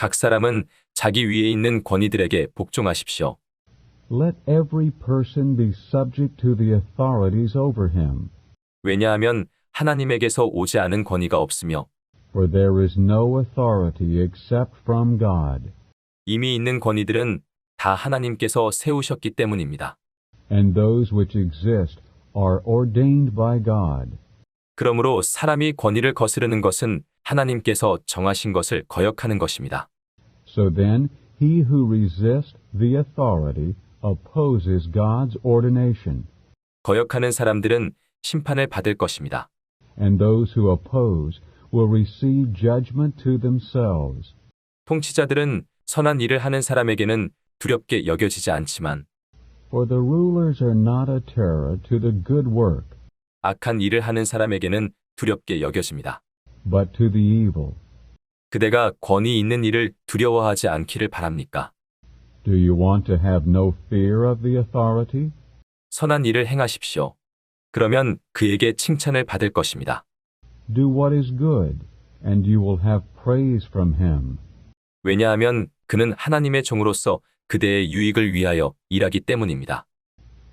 각 사람은 자기 위에 있는 권위들에게 복종하십시오. Let every person be subject to the authorities over him. 왜냐하면 하나님에게서 오지 않은 권위가 없으며 For there is no authority except from God, 이미 있는 권위들은 다 하나님께서 세우셨기 때문입니다. and those which exist are ordained by God. 그러므로 사람이 권위를 거스르는 것은 하나님께서 정하신 것을 거역하는 것입니다. So then, he who resists the authority opposes God's ordination, 거역하는 사람들은 심판을 받을 것입니다. and those who oppose will receive judgment to themselves. 통치자들은 선한 일을 하는 사람에게는 두렵게 여겨지지 않지만 For the rulers are not a terror to the good work, 악한 일을 하는 사람에게는 두렵게 여겨집니다. but to the evil. 그대가 권위 있는 일을 두려워하지 않기를 바랍니까? Do you want to have no fear of the authority? 선한 일을 행하십시오. 그러면 그에게 칭찬을 받을 것입니다. Do what is good, and you will have praise from him. 왜냐하면 그는 하나님의 종으로서 그대의 유익을 위하여 일하기 때문입니다.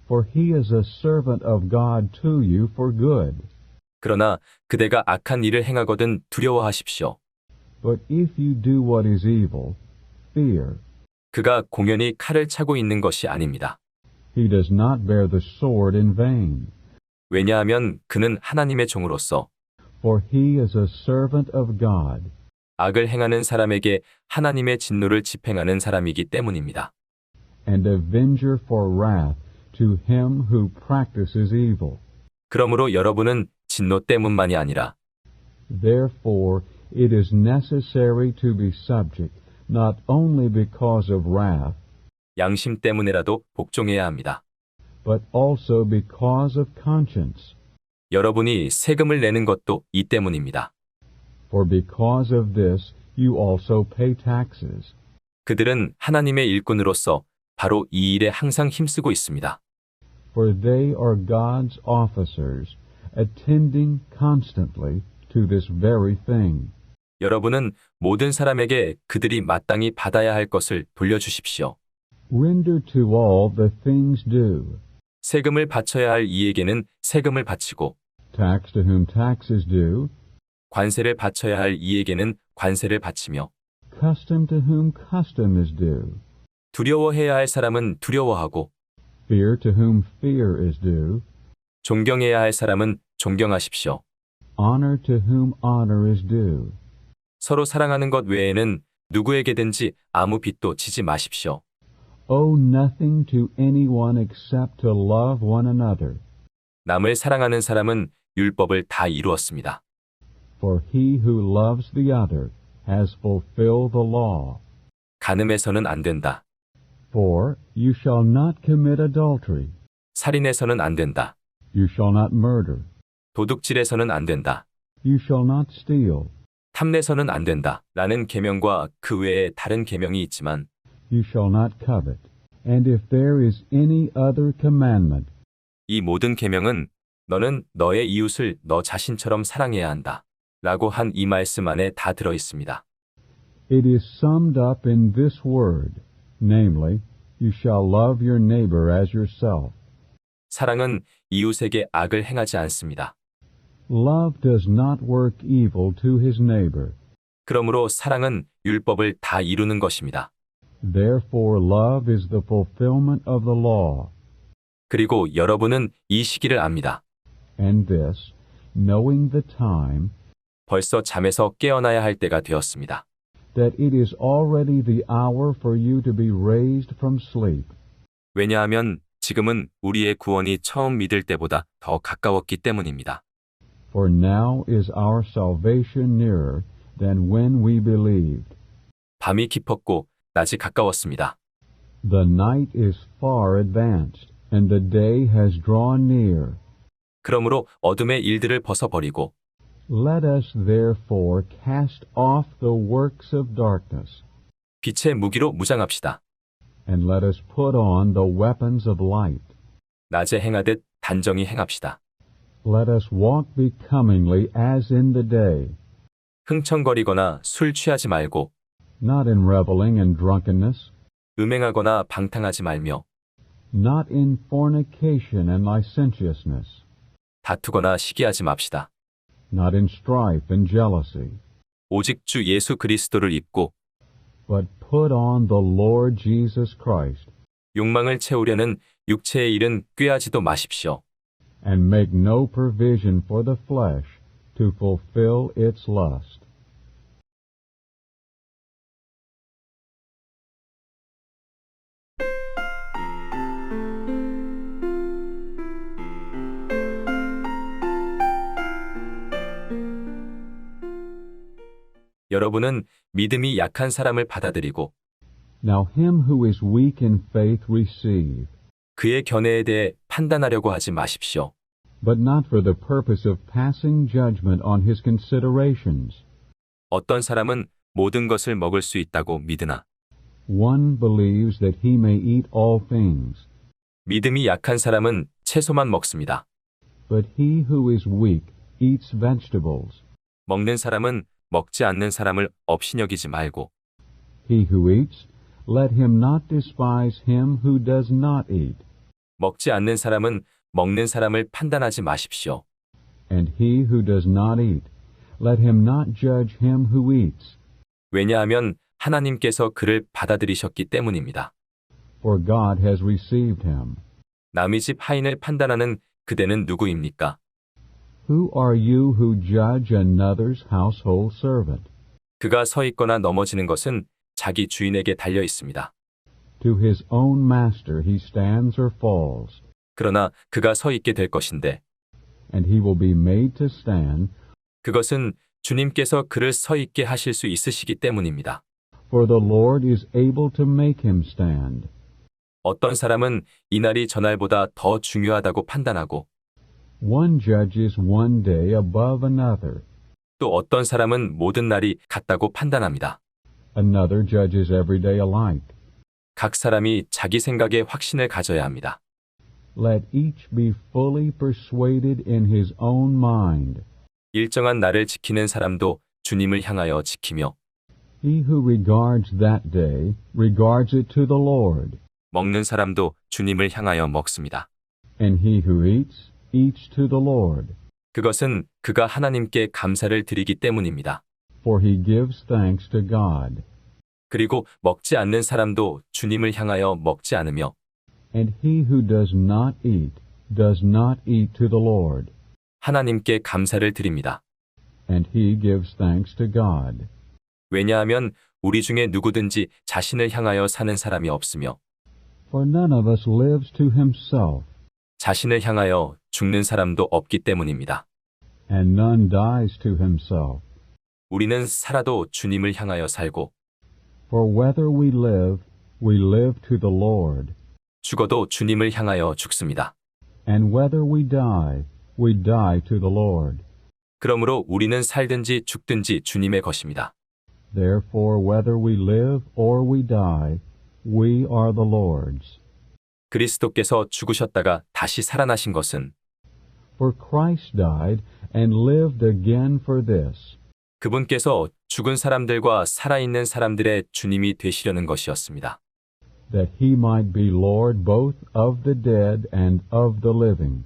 For he is a servant of God to you for good. 그러나 그대가 악한 일을 행하거든 두려워하십시오. But if you do what is evil, fear. 그가 공연히 칼을 차고 있는 것이 아닙니다. He does not bear the sword in vain. 왜냐하면 그는 하나님의 종으로서 For he is a servant of God, 악을 행하는 사람에게 하나님의 진노를 집행하는 사람이기 때문입니다. and avenger for wrath to him who practices evil. 그러므로 여러분은 진노 때문만이 아니라 Therefore it is necessary to be subject, not only because of wrath, 양심 때문에라도 복종해야 합니다. but also because of conscience. 여러분이 세금을 내는 것도 이 때문입니다. For because of this you also pay taxes. 그들은 하나님의 일꾼으로서 바로 이 일에 항상 힘쓰고 있습니다. For they are God's officers, attending constantly to this very thing. 여러분은 모든 사람에게 그들이 마땅히 받아야 할 것을 돌려주십시오. Render to all the things due. 세금을 바쳐야 할 이에게는 세금을 바치고 Tax to whom tax is due, 관세를 바쳐야 할 이에게는 관세를 바치며 custom to whom custom is due, 두려워해야 할 사람은 두려워하고 fear to whom fear is due, 존경해야 할 사람은 존경하십시오. honor to whom honor is due. 서로 사랑하는 것 외에는 누구에게든지 아무 빚도 지지 마십시오. Owe nothing to anyone except to love one another, 남을 사랑하는 사람은 율법을 다 이루었습니다. for he who loves the other has fulfilled the law. 간음해서는 안 된다. For you shall not commit adultery, 살인해서는 안 된다. you shall not murder, 도둑질해서는 안 된다. you shall not steal, 탐내서는 안 된다. 라는 계명과 그 외에 다른 계명이 있지만 you shall not covet. And if there is any other commandment, 이 모든 계명은 너는 너의 이웃을 너 자신처럼 사랑해야 한다. 라고 한 이 말씀 안에 다 들어 있습니다. it is summed up in this word, namely, you shall love your neighbor as yourself. 사랑은 이웃에게 악을 행하지 않습니다. Love does not work evil to his neighbor. 그러므로 사랑은 율법을 다 이루는 것입니다. Therefore love is the fulfillment of the law. 그리고 여러분은 이 시기를 압니다. And this, knowing the time, 벌써 잠에서 깨어나야 할 때가 되었습니다. that it is already the hour for you to be raised from sleep. 왜냐하면 지금은 우리의 구원이 처음 믿을 때보다 더 가까웠기 때문입니다. For now is our salvation nearer than when we believed. 밤이 깊었고 낮이 가까웠습니다. The night is far advanced, and the day has drawn near. 그러므로 어둠의 일들을 벗어버리고 Let us therefore cast off the works of darkness, 빛의 무기로 무장합시다. and let us put on the weapons of light. 낮에 행하듯 단정히 행합시다. Let us walk becomingly as in the day, 흥청거리거나 술 취하지 말고 not in reveling and drunkenness, 음행하거나 방탕하지 말며 not in fornication and licentiousness, 다투거나 시기하지 맙시다. not in strife and jealousy, 오직 주 예수 그리스도를 입고 but put on the Lord Jesus Christ, 욕망을 채우려는 육체의 일은 꾀하지도 마십시오. and make no provision for the flesh to fulfill its lust. 여러분은 믿음이 약한 사람을 받아들이고 Now him who is weak in faith receive, 그의 견해에 대해 판단하려고 하지 마십시오. but not for the purpose of passing judgment on his considerations. 어떤 사람은 모든 것을 먹을 수 있다고 믿으나 One believes that he may eat all things, 믿음이 약한 사람은 채소만 먹습니다. but he who is weak eats vegetables. 먹는 사람은 먹지 않는 사람을 업신여기지 말고 He who eats, let him not despise him who does not eat, 먹지 않는 사람은 먹는 사람을 판단하지 마십시오. and he who does not eat, let him not judge him who eats, 왜냐하면 하나님께서 그를 받아들이셨기 때문입니다. for God has received him. 남의 집 하인을 판단하는 그대는 누구입니까? Who are you who judge another's household servant? 그가 서 있거나 넘어지는 것은 자기 주인에게 달려 있습니다. To his own master he stands or falls, 그러나 그가 서 있게 될 것인데 and he will be made to stand, 그것은 주님께서 그를 서 있게 하실 수 있으시기 때문입니다. for the Lord is able to make him stand. 어떤 사람은 이날이 전날보다 더 중요하다고 판단하고 One judges one day above another, 또 어떤 사람은 모든 날이 같다고 판단합니다. another judges every day alike. 각 사람이 자기 생각에 확신을 가져야 합니다. Let each be fully persuaded in his own mind. 일정한 날을 지키는 사람도 주님을 향하여 지키며 He who regards that day regards it to the Lord, 먹는 사람도 주님을 향하여 먹습니다. and he who eats, eats to the Lord, 그것은 그가 하나님께 감사를 드리기 때문입니다. for he gives thanks to God. 그리고 먹지 않는 사람도 주님을 향하여 먹지 않으며 And he who does not eat to the Lord, 하나님께 감사를 드립니다. and he gives thanks to God. 왜냐하면 우리 중에 누구든지 자신을 향하여 사는 사람이 없으며 For none of us lives to himself, 자신을 향하여 죽는 사람도 없기 때문입니다. and none dies to himself. 우리는 살아도 주님을 향하여 살고 For whether we live to the Lord, 죽어도 주님을 향하여 죽습니다. and whether we die to the Lord. 그러므로 우리는 살든지 죽든지 주님의 것입니다. Therefore, whether we live or we die, we are the Lord's. 그리스도께서 죽으셨다가 다시 살아나신 것은 For Christ died and lived again for this, 그분께서 죽은 사람들과 살아있는 사람들의 주님이 되시려는 것이었습니다. that he might be Lord both of the dead and of the living.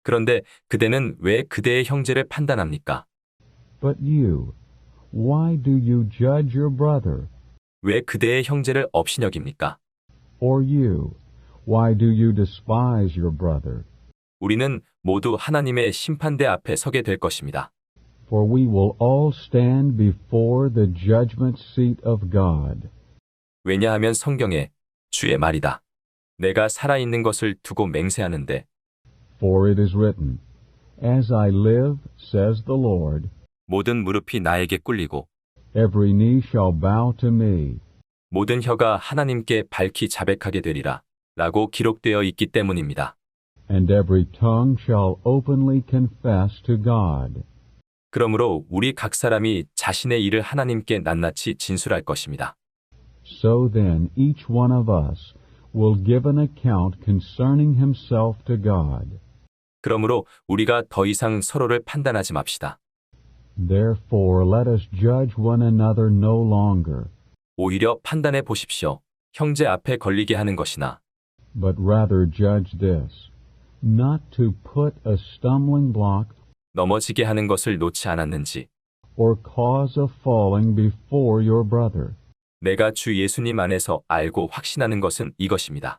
그런데 그대는 왜 그대의 형제를 판단합니까? But you, why do you judge your brother? 왜 그대의 형제를 업신여깁니까? Or you, why do you despise your brother? 우리는 모두 하나님의 심판대 앞에 서게 될 것입니다. For we will all stand before the judgment seat of God. 왜냐하면 성경에 주의 말이다. 내가 살아있는 것을 두고 맹세하는데 For it is written, As I live, says the Lord, 모든 무릎이 나에게 꿇리고 every knee shall bow to me, 모든 혀가 하나님께 밝히 자백하게 되리라 라고 기록되어 있기 때문입니다. and every tongue shall openly confess to God. 그러므로 우리 각 사람이 자신의 일을 하나님께 낱낱이 진술할 것입니다. So then each one of us will give an account concerning himself to God. 그러므로 우리가 더 이상 서로를 판단하지 맙시다. Therefore let us judge one another no longer, 오히려 판단해 보십시오. 형제 앞에 걸리게 하는 것이나 but rather judge this, not to put a stumbling block 넘어지게 하는 것을 놓지 않았는지 or cause of falling before your brother. 내가 주 예수님 안에서 알고 확신하는 것은 이것입니다.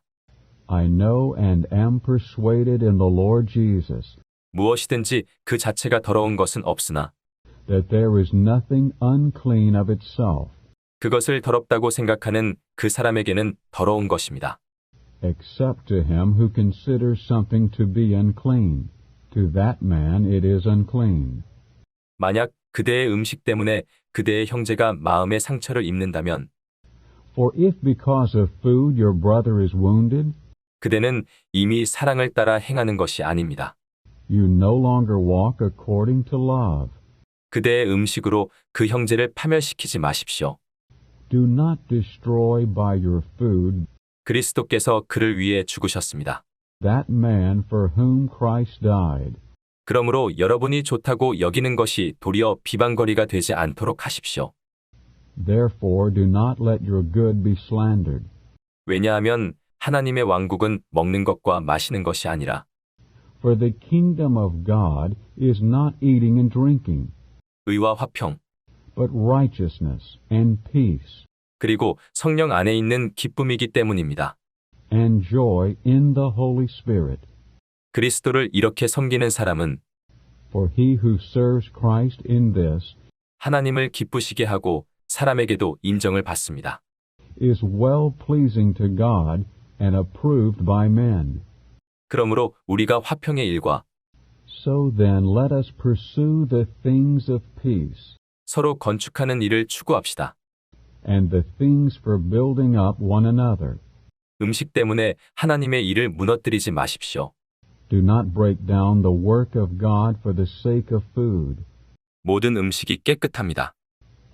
I know and am persuaded in the Lord Jesus 무엇이든지 그 자체가 더러운 것은 없으나 that there is nothing unclean of itself, 그것을 더럽다고 생각하는 그 사람에게는 더러운 것입니다. except to him who considers something to be unclean. To that man it is unclean. 만약 그대의 음식 때문에 그대의 형제가 마음의 상처를 입는다면 For if because of food your brother is wounded, 그대는 이미 사랑을 따라 행하는 것이 아닙니다. you no longer walk according to love. 그대의 음식으로 그 형제를 파멸시키지 마십시오. Do not destroy by your food 그리스도께서 그를 위해 죽으셨습니다. that man for whom Christ died. 그러므로 여러분이 좋다고 여기는 것이 도리어 비방거리가 되지 않도록 하십시오. Therefore do not let your good be slandered. 왜냐하면 하나님의 왕국은 먹는 것과 마시는 것이 아니라 For the kingdom of God is not eating and drinking, 의와 화평, but righteousness and peace 그리고 성령 안에 있는 기쁨이기 때문입니다. and joy in the Holy Spirit. 그리스도를 이렇게 섬기는 사람은 For he who serves Christ in this 하나님을 기쁘시게 하고 사람에게도 인정을 받습니다. is well pleasing to God and approved by men. 그러므로 우리가 화평의 일과 So then let us pursue the things of peace 서로 건축하는 일을 추구합시다. and the things for building up one another. 음식 때문에 하나님의 일을 무너뜨리지 마십시오. Do not break down the work of God for the sake of food. 모든 음식이 깨끗합니다.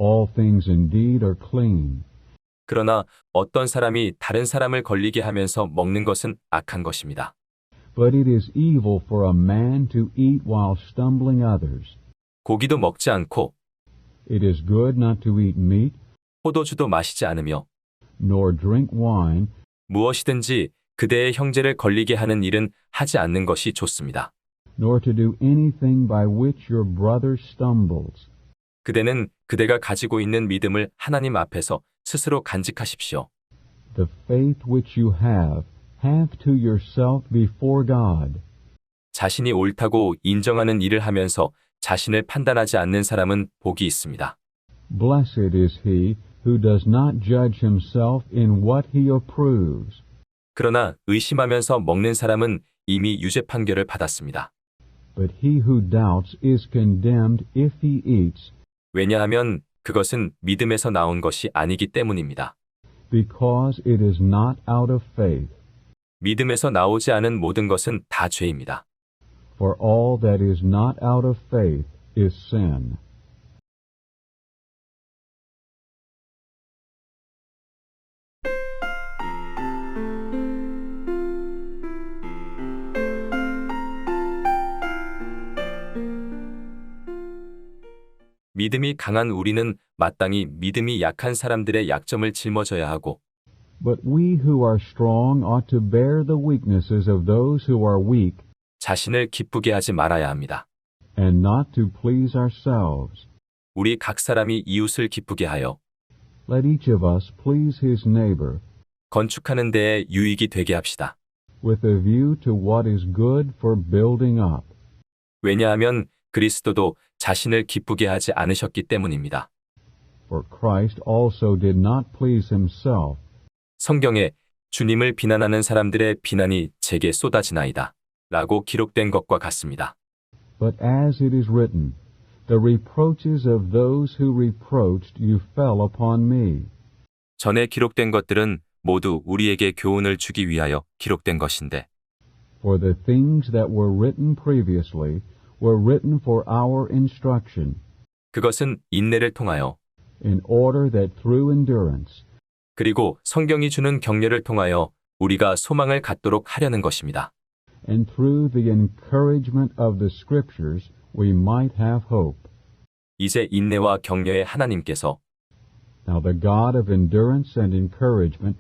All things indeed are clean, 그러나 어떤 사람이 다른 사람을 걸리게 하면서 먹는 것은 악한 것입니다. but it is evil for a man to eat while stumbling others. 고기도 먹지 않고 It is good not to eat meat, 포도주도 마시지 않으며 nor drink wine, 무엇이든지 그대의 형제를 걸리게 하는 일은 하지 않는 것이 좋습니다. nor to do anything by which your brother stumbles. 그대는 그대가 가지고 있는 믿음을 하나님 앞에서 스스로 간직하십시오. The faith which you have to yourself before God. 자신이 옳다고 인정하는 일을 하면서 자신을 판단하지 않는 사람은 복이 있습니다. Blessed is he who does not judge himself in what he approves. 그러나 의심하면서 먹는 사람은 이미 유죄 판결을 받았습니다. But he who doubts is condemned if he eats, 왜냐하면 그것은 믿음에서 나온 것이 아니기 때문입니다. because it is not out of faith. 믿음에서 나오지 않은 모든 것은 다 죄입니다. For all that is not out of faith is sin. 믿음이 강한 우리는 마땅히 믿음이 약한 사람들의 약점을 짊어져야 하고 But we who are strong ought to bear the weaknesses of those who are weak, 자신을 기쁘게 하지 말아야 합니다. and not to please ourselves. 우리 각 사람이 이웃을 기쁘게 하여 Let each of us please his neighbor, 건축하는 데에 유익이 되게 합시다. with a view to what is good for building up. 왜냐하면 그리스도도 자신을 기쁘게 하지 않으셨기 때문입니다. For Christ also did not please himself, 성경에 주님을 비난하는 사람들의 비난이 제게 쏟아지나이다 라고 기록된 것과 같습니다. but as it is written, the reproaches of those who reproached you fell upon me. 전에 기록된 것들은 모두 우리에게 교훈을 주기 위하여 기록된 것인데 For the things that were written previously were written for our instruction, 그것은 인내를 통하여 in order that through endurance 그리고 성경이 주는 격려를 통하여 우리가 소망을 갖도록 하려는 것입니다. and through the encouragement of the Scriptures we might have hope. 이제 인내와 격려의 하나님께서 Now the God of endurance and encouragement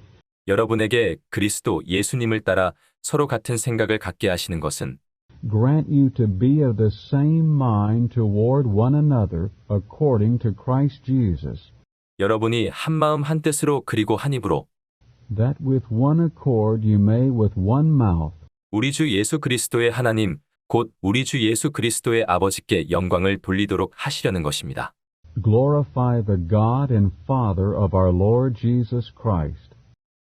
여러분에게 그리스도 예수님을 따라 서로 같은 생각을 갖게 하시는 것은 grant you to be of the same mind toward one another according to Christ Jesus, 여러분이 한 마음 한 뜻으로 그리고 한 입으로 that with one accord you may with one mouth 우리 주 예수 그리스도의 하나님, 곧 우리 주 예수 그리스도의 아버지께 영광을 돌리도록 하시려는 것입니다. glorify the God and Father of our Lord Jesus Christ.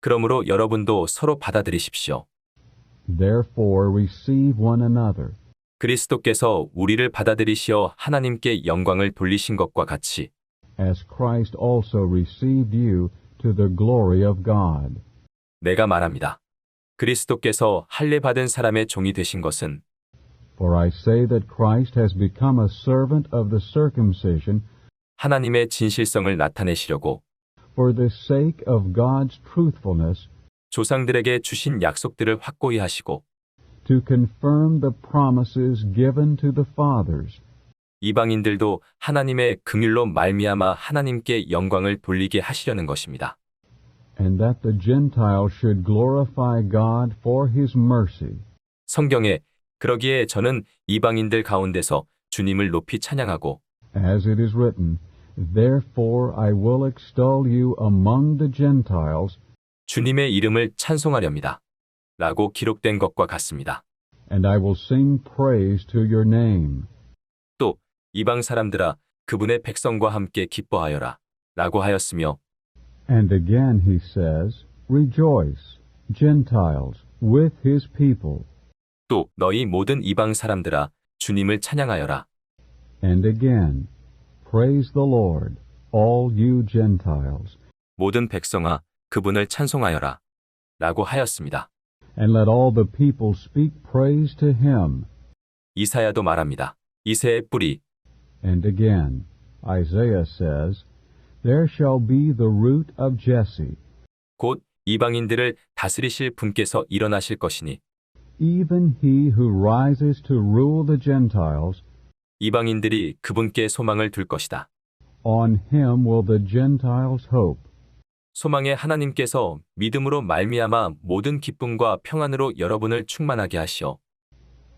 그러므로 여러분도 서로 받아들이십시오. Therefore receive one another, 그리스도께서 우리를 받아들이시어 하나님께 영광을 돌리신 것과 같이 as Christ also received you to the glory of God. 내가 말합니다. 그리스도께서 할례 받은 사람의 종이 되신 것은 For I say that Christ has become a servant of the circumcision 하나님의 진실성을 나타내시려고 for the sake of God's truthfulness, 조상들에게 주신 약속들을 확고히 하시고 to confirm the promises given to the fathers, 이방인들도 하나님의 긍휼로 말미암아 하나님께 영광을 돌리게 하시려는 것입니다. and that the Gentiles should glorify God for his mercy. 성경에 그러기에 저는 이방인들 가운데서 주님을 높이 찬양하고 As it is written, Therefore I will extol you among the Gentiles, 주님의 이름을 찬송하렵니다. 라고 기록된 것과 같습니다. and I will sing praise to your name. 또 이방 사람들아 그분의 백성과 함께 기뻐하여라 라고 하였으며 And again he says, Rejoice, Gentiles, with his people. 또 너희 모든 이방 사람들아 주님을 찬양하여라. And again, Praise the Lord, all you Gentiles, 모든 백성아 그분을 찬송하여라. 라고 하였습니다. and let all the people speak praise to him. 이사야도 말합니다. 이새의 뿌리 And again, Isaiah says, There shall be the root of Jesse, 곧 이방인들을 다스리실 분께서 일어나실 것이니 even he who rises to rule the Gentiles. 이방인들이 그분께 소망을 둘 것이다. On him will the Gentiles hope. 소망의 하나님께서 믿음으로 말미암아 모든 기쁨과 평안으로 여러분을 충만하게 하시어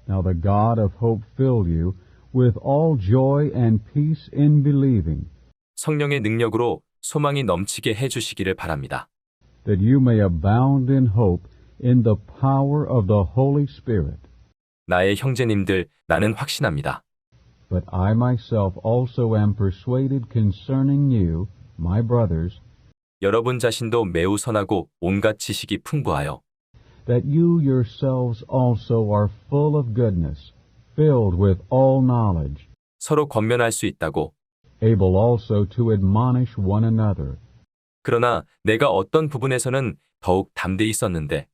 Now the God of hope fill you with all joy and peace in believing, 성령의 능력으로 소망이 넘치게 해주시기를 바랍니다. that you may abound in hope in the power of the Holy Spirit. 나의 형제님들, 나는 확신합니다. But I myself also am persuaded concerning you, my brothers, 여러분 자신도 매우 선하고 온갖 지식이 풍부하여 that you yourselves also are full of goodness, filled with all knowledge, 서로 권면할 수 있다고. able also to admonish one another. 그러나 내가 어떤 부분에서는 더욱 담대히 썼는데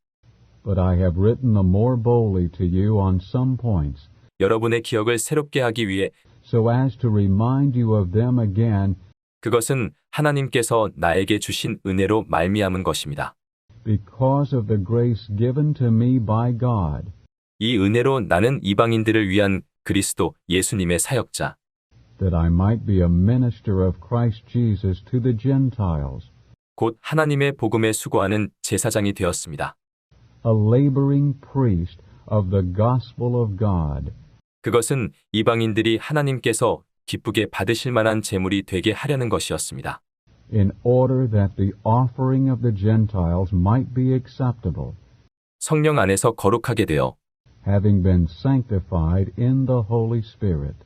But I have written the more boldly to you on some points, 여러분의 기억을 새롭게 하기 위해 so as to remind you of them again, 그것은 하나님께서 나에게 주신 은혜로 말미암은 것입니다. because of the grace given to me by God, 이 은혜로 나는 이방인들을 위한 그리스도 예수님의 사역자, that I might be a minister of Christ Jesus to the Gentiles, 곧 하나님의 복음에 수고하는 제사장이 되었습니다. a laboring priest of the gospel of God, 그것은 이방인들이 하나님께서 기쁘게 받으실 만한 제물이 되게 하려는 것이었습니다. in order that the offering of the Gentiles might be acceptable, 성령 안에서 거룩하게 되어 having been sanctified in the Holy Spirit.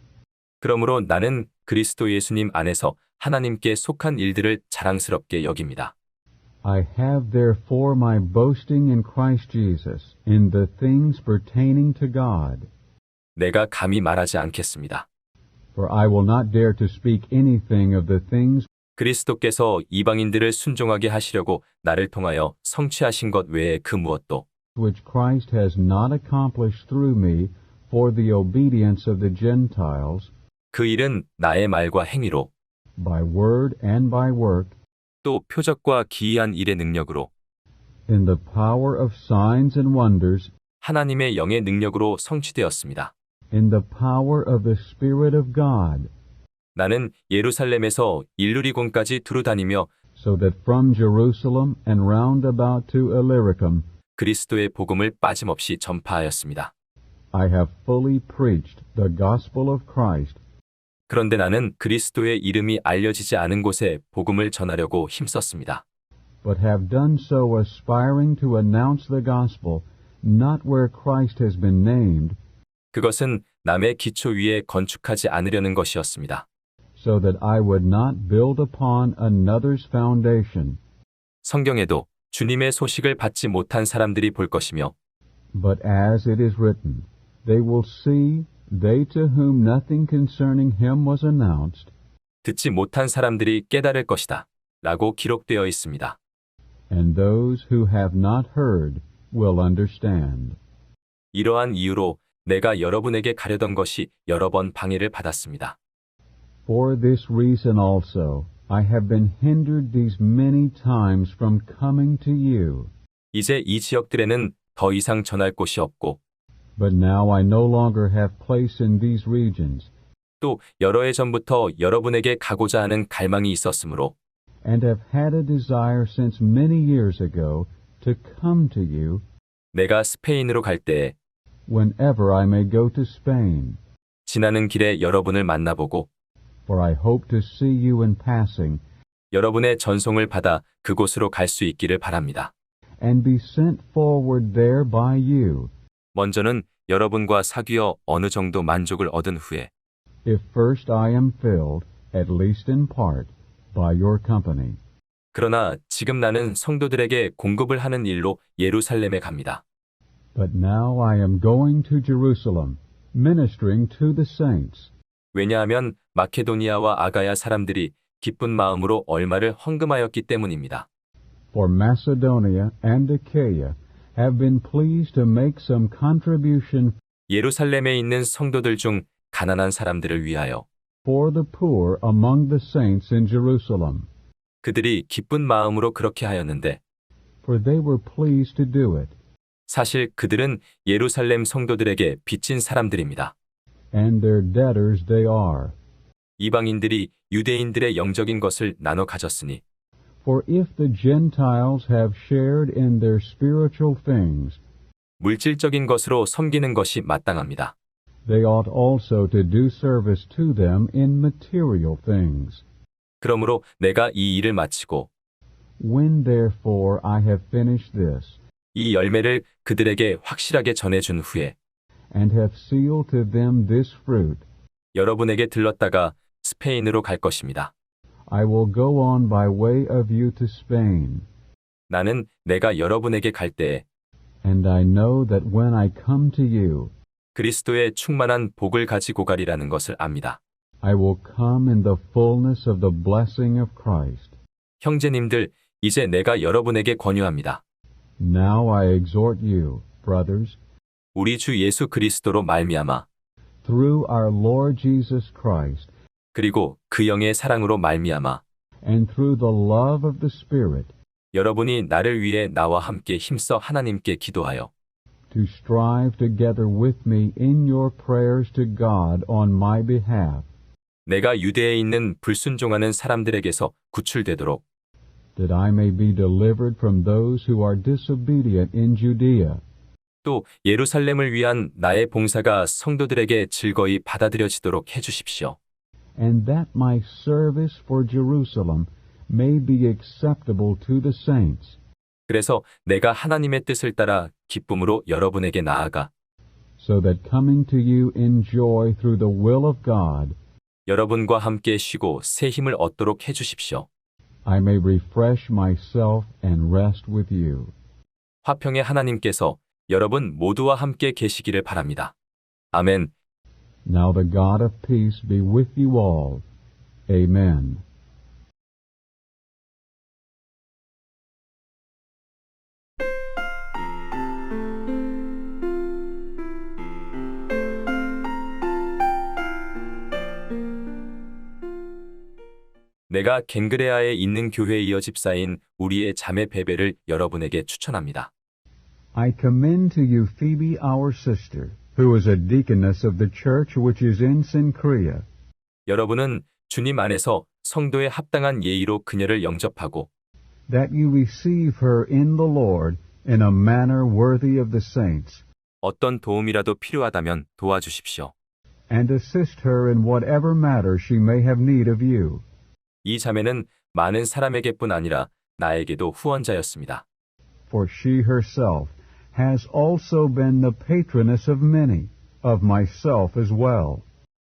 그러므로 나는 그리스도 예수님 안에서 하나님께 속한 일들을 자랑스럽게 여깁니다. I have therefore my boasting in Christ Jesus in the things pertaining to God. 내가 감히 말하지 않겠습니다. For I will not dare to speak anything of the things 그리스도께서 이방인들을 순종하게 하시려고 나를 통하여 성취하신 것 외에 그 무엇도 which Christ has not accomplished through me for the obedience of the Gentiles, 그 일은 나의 말과 행위로 by word and by work, 또 표적과 기이한 일의 능력으로 in the power of signs and wonders, 하나님의 영의 능력으로 성취되었습니다. in the power of the Spirit of God, 나는 예루살렘에서 일루리곤까지 두루 다니며 so that from Jerusalem and round about to Illyricum 그리스도의 복음을 빠짐없이 전파하였습니다. I have fully preached the gospel of Christ, 그런데 나는 그리스도의 이름이 알려지지 않은 곳에 복음을 전하려고 힘썼습니다. but have done so aspiring to announce the gospel not where Christ has been named, 그것은 남의 기초 위에 건축하지 않으려는 것이었습니다. so that I would not build upon another's foundation, 성경에도 주님의 소식을 받지 못한 사람들이 볼 것이며 but as it is written, they will see they to whom nothing concerning him was announced, 듣지 못한 사람들이 깨달을 것이다 라고 기록되어 있습니다. and those who have not heard will understand. 이러한 이유로 내가 여러분에게 가려던 것이 여러 번 방해를 받았습니다. For this reason also, I have been hindered these many times from coming to you. 이제 이 지역들에는 더 이상 전할 곳이 없고 But now I no longer have place in these regions, 또 여러 해 전부터 여러분에게 가고자 하는 갈망이 있었으므로 and have had a desire since many years ago to come to you 내가 스페인으로 갈 때에 whenever I may go to Spain, 지나는 길에 여러분을 만나보고 for I hope to see you in passing, 여러분의 전송을 받아 그곳으로 갈 수 있기를 바랍니다. and be sent forward there by you, 먼저는 여러분과 사귀어 어느 정도 만족을 얻은 후에 if first I am filled, at least in part, by your company. 그러나 지금 나는 성도들에게 공급을 하는 일로 예루살렘에 갑니다. But now I am going to Jerusalem, ministering to the saints, 왜냐하면 마케도니아와 아가야 사람들이 기쁜 마음으로 얼마를 헌금하였기 때문입니다. for Macedonia and Achaia have been pleased to make some contribution 예루살렘에 있는 성도들 중 가난한 사람들을 위하여 for the poor among the saints in Jerusalem, 그들이 기쁜 마음으로 그렇게 하였는데 for they were pleased to do it, 사실 그들은 예루살렘 성도들에게 빚진 사람들입니다. and their debtors they are. 이방인들이 유대인들의 영적인 것을 나눠 가졌으니 For if the Gentiles have shared in their spiritual things, 물질적인 것으로 섬기는 것이 마땅합니다. they ought also to do service to them in material things. 그러므로 내가 이 일을 마치고 When therefore I have finished this, 이 열매를 그들에게 확실하게 전해준 후에 and have sealed to them this fruit, 여러분에게 들렀다가 스페인으로 갈 것입니다. I will go on by way of you to Spain, 나는 내가 여러분에게 갈 때에 and I know that when I come to you, 그리스도의 충만한 복을 가지고 가리라는 것을 압니다. I will come in the fullness of the blessing of Christ. 형제님들, 이제 내가 여러분에게 권유합니다. Now I exhort you, brothers, 우리 주 예수 그리스도로 말미암아 through our Lord Jesus Christ, 그리고 그 영의 사랑으로 말미암아 and through the love of the Spirit, 여러분이 나를 위해 나와 함께 힘써 하나님께 기도하여 to strive together with me in your prayers to God on my behalf, 내가 유대에 있는 불순종하는 사람들에게서 구출되도록 that I may be delivered from those who are disobedient in Judea, 또 예루살렘을 위한 나의 봉사가 성도들에게 즐거이 받아들여지도록 해주십시오. and that my service for Jerusalem may be acceptable to the saints, 그래서 내가 하나님의 뜻을 따라 기쁨으로 여러분에게 나아가 so that coming to you in joy through the will of God, 여러분과 함께 쉬고 새 힘을 얻도록 해주십시오. I may refresh myself and rest with you. 화평의 하나님께서 여러분 모두와 함께 계시기를 바랍니다. 아멘. Now the God of peace be with you all. Amen. 내가 갱그레아에 있는 교회 이어 집사인 우리의 자매 베베를 여러분에게 추천합니다. I commend to you Phoebe our sister, who is a deaconess of the church which is in Cenchrea. 여러분은 주님 안에서 성도에 합당한 예의로 그녀를 영접하고 that you receive her in the Lord in a manner worthy of the saints, 어떤 도움이라도 필요하다면 도와주십시오. and assist her in whatever matter she may have need of you. 이 자매는 많은 사람에게뿐 아니라 나에게도 후원자였습니다. For she herself has also been the patroness of many, of myself as well.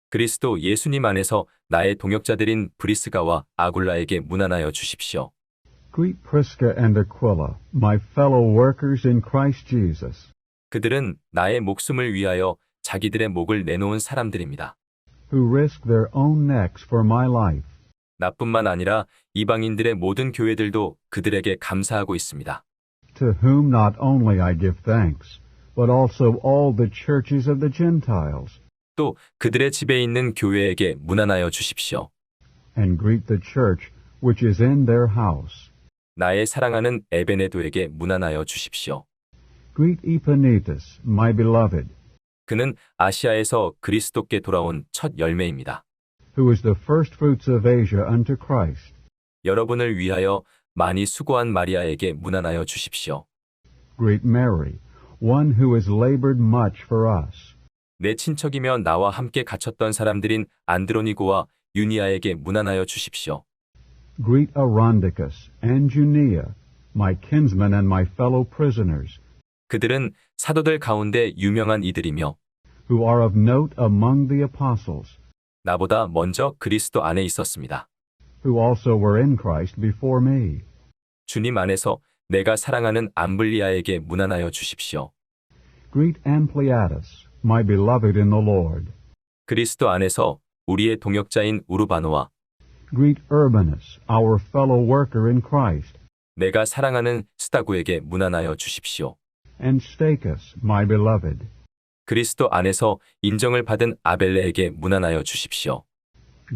그리스도 예수님 안에서 나의 동역자들인 브리스가와 아굴라에게 문안하여 주십시오. Greet Prisca and Aquila, my fellow workers in Christ Jesus, 그들은 나의 목숨을 위하여 자기들의 목을 내놓은 사람들입니다. who risk their own necks for my life. 나뿐만 아니라 이방인들의 모든 교회들도 그들에게 감사하고 있습니다. To whom not only I give thanks, but also all the churches of the Gentiles, 또 그들의 집에 있는 교회에게 문안하여 주십시오. and greet the church which is in their house. 나의 사랑하는 에베네도에게 문안하여 주십시오. Greet Epanetus, my beloved, 그는 아시아에서 그리스도께 돌아온 첫 열매입니다. who is the firstfruits of Asia unto Christ. 여러분을 위하여 많이 수고한 마리아에게 문안하여 주십시오. Greet Mary, one who has labored much for us. 내 친척이며 나와 함께 갇혔던 사람들인 안드로니고와 유니아에게 문안하여 주십시오. Greet Arondicus and Junia, my kinsmen and my fellow prisoners, 그들은 사도들 가운데 유명한 이들이며 who are of note among the apostles, 나보다 먼저 그리스도 안에 있었습니다. who also were in Christ before me. 주님 안에서 내가 사랑하는 암블리아에게 문안하여 주십시오. Greet Ampliatus, my beloved in the Lord. 그리스도 안에서 우리의 동역자인 우르바노와 Greet Urbanus, our fellow worker in Christ, 내가 사랑하는 스타구에게 문안하여 주십시오. and Stachys, my beloved. 그리스도 안에서 인정을 받은 아벨레에게 문안하여 주십시오.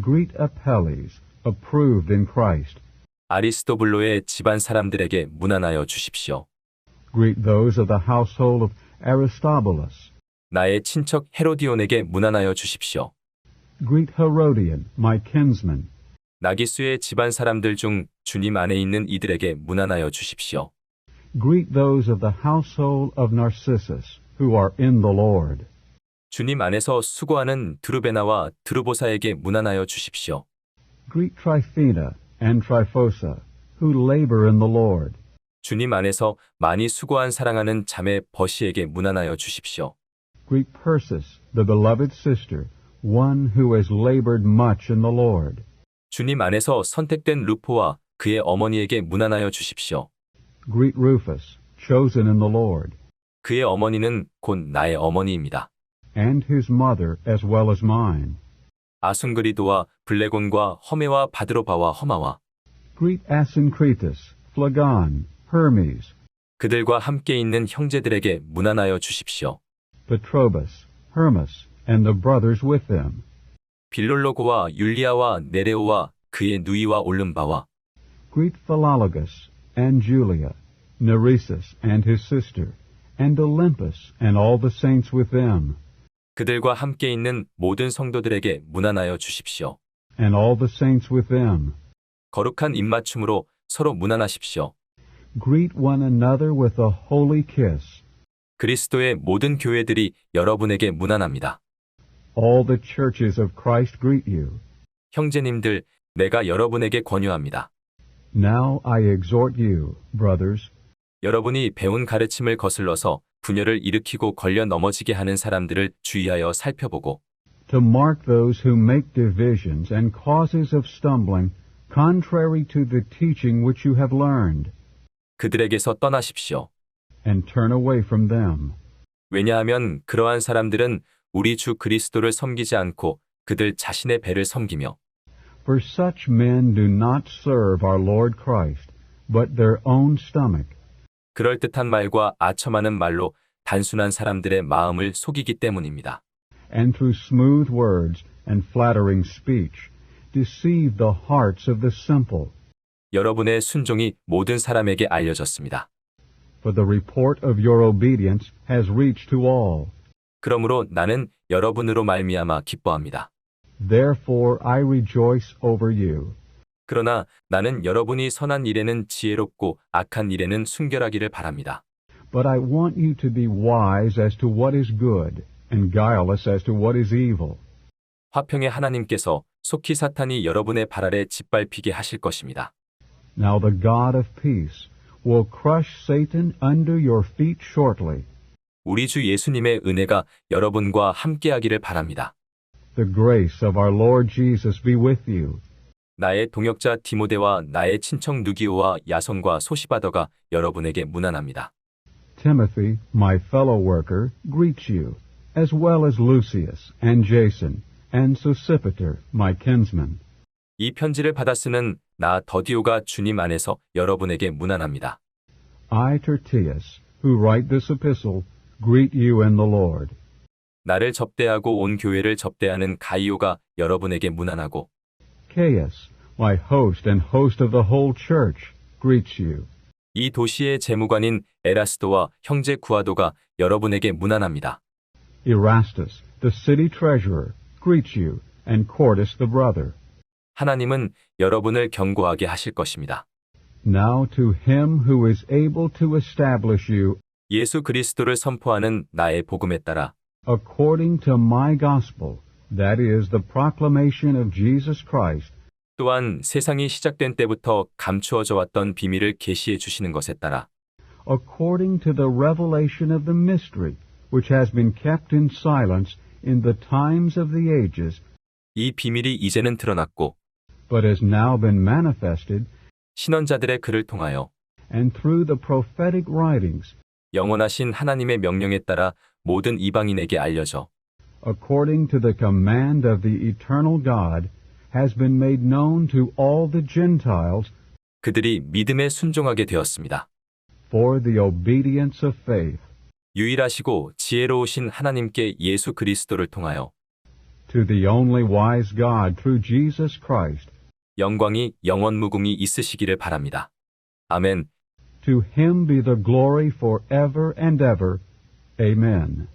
Greet Apelles, approved in Christ. 아리스토블로의 집안 사람들에게 문안하여 주십시오. Greet those of the household of Aristobulus. 나의 친척 헤로디온에게 문안하여 주십시오. Greet Herodian, my kinsman. 나기수의 집안 사람들 중 주님 안에 있는 이들에게 문안하여 주십시오. Greet those of the household of Narcissus, who are in the Lord. 주님 안에서 수고하는 드루베나와 드루보사에게 문안하여 주십시오. Greet Tryphena and Tryphosa, who labor in the Lord. 주님 안에서 많이 수고한 사랑하는 자매 버시에게 문안하여 주십시오. Greet Persis, the beloved sister, one who has labored much in the Lord. 주님 안에서 선택된 루포와 그의 어머니에게 문안하여 주십시오. Greet Rufus, chosen in the Lord, 그의 어머니는 곧 나의 어머니입니다. and his mother as well as mine. 아순그리도와 블레곤과 허메와 바드로바와 허마와 Greet Asyncritus, Phlegon, Hermes, 그들과 함께 있는 형제들에게 문안하여 주십시오. Petrobus, Hermas, and the brothers with them. 빌롤로고와 율리아와 네레오와 그의 누이와 올름바와 Greet Philologus and Julia, Nereus and his sister, and Olympus and all the saints with them, 그들과 함께 있는 모든 성도들에게 문안하여 주십시오. and all the saints with them. 거룩한 입맞춤으로 서로 문안하십시오. Greet one another with a holy kiss. 그리스도의 모든 교회들이 여러분에게 문안합니다. All the churches of Christ greet you. 형제님들, 내가 여러분에게 권유합니다. Now I exhort you, brothers, 여러분이 배운 가르침을 거슬러서 분열을 일으키고 걸려 넘어지게 하는 사람들을 주의하여 살펴보고 to mark those who make divisions and causes of stumbling, contrary to the teaching which you have learned, 그들에게서 떠나십시오. and turn away from them. 왜냐하면 그러한 사람들은 우리 주 그리스도를 섬기지 않고 그들 자신의 배를 섬기며 For such men do not serve our Lord Christ, but their own stomach, 그럴듯한 말과 아첨하는 말로 단순한 사람들의 마음을 속이기 때문입니다. and through smooth words and flattering speech, deceive the hearts of the simple. 여러분의 순종이 모든 사람에게 알려졌습니다. For the report of your obedience has reached to all. 그러므로 나는 여러분으로 말미암아 기뻐합니다. Therefore I rejoice over you. 그러나 나는 여러분이 선한 일에는 지혜롭고 악한 일에는 순결하기를 바랍니다. But I want you to be wise as to what is good, and guileless as to what is evil. 화평의 하나님께서 속히 사탄이 여러분의 발 아래 짓밟히게 하실 것입니다. Now the God of peace will crush Satan under your feet shortly. 우리 주 예수님의 은혜가 여러분과 함께하기를 바랍니다. The grace of our Lord Jesus be with you. 나의 동역자 디모데와 나의 친척 누기오와 야손과 소시바더가 여러분에게 문안합니다. Timothy, my fellow worker, greets you, as well as Lucius and Jason and Sosipater, my kinsman. 이 편지를 받아 쓰는 나 더디오가 주님 안에서 여러분에게 문안합니다. I, Tertius, who write this epistle, greet you in the Lord. 나를 접대하고 온 교회를 접대하는 가이오가 여러분에게 문안하고 Gaius, my host and host of the whole church, greets you. 이 도시의 재무관인 에라스도와 형제 구아도가 여러분에게 문안합니다. Erastus, the city treasurer, greets you, and Quartus the brother. 하나님은 여러분을 견고하게 하실 것입니다. Now to him who is able to establish you 예수 그리스도를 선포하는 나의 복음에 따라 according to my gospel, that is the proclamation of Jesus Christ, 또한 세상이 시작된 때부터 감추어져 왔던 비밀을 계시해 주시는 것에 따라 according to the revelation of the mystery, which has been kept in silence in the times of the ages, 이 비밀이 이제는 드러났고 but has now been manifested, 신언자들의 글을 통하여 and through the prophetic writings, 영원하신 하나님의 명령에 따라 모든 이방인에게 알려져 according to the command of the eternal God, has been made known to all the Gentiles 그들이 믿음에 순종하게 되었습니다. for the obedience of faith, 유일하시고 지혜로우신 하나님께 예수 그리스도를 통하여 to the only wise God through Jesus Christ. 영광이 영원무궁히 있으시기를 바랍니다. 아멘. To him be the glory forever and ever. Amen.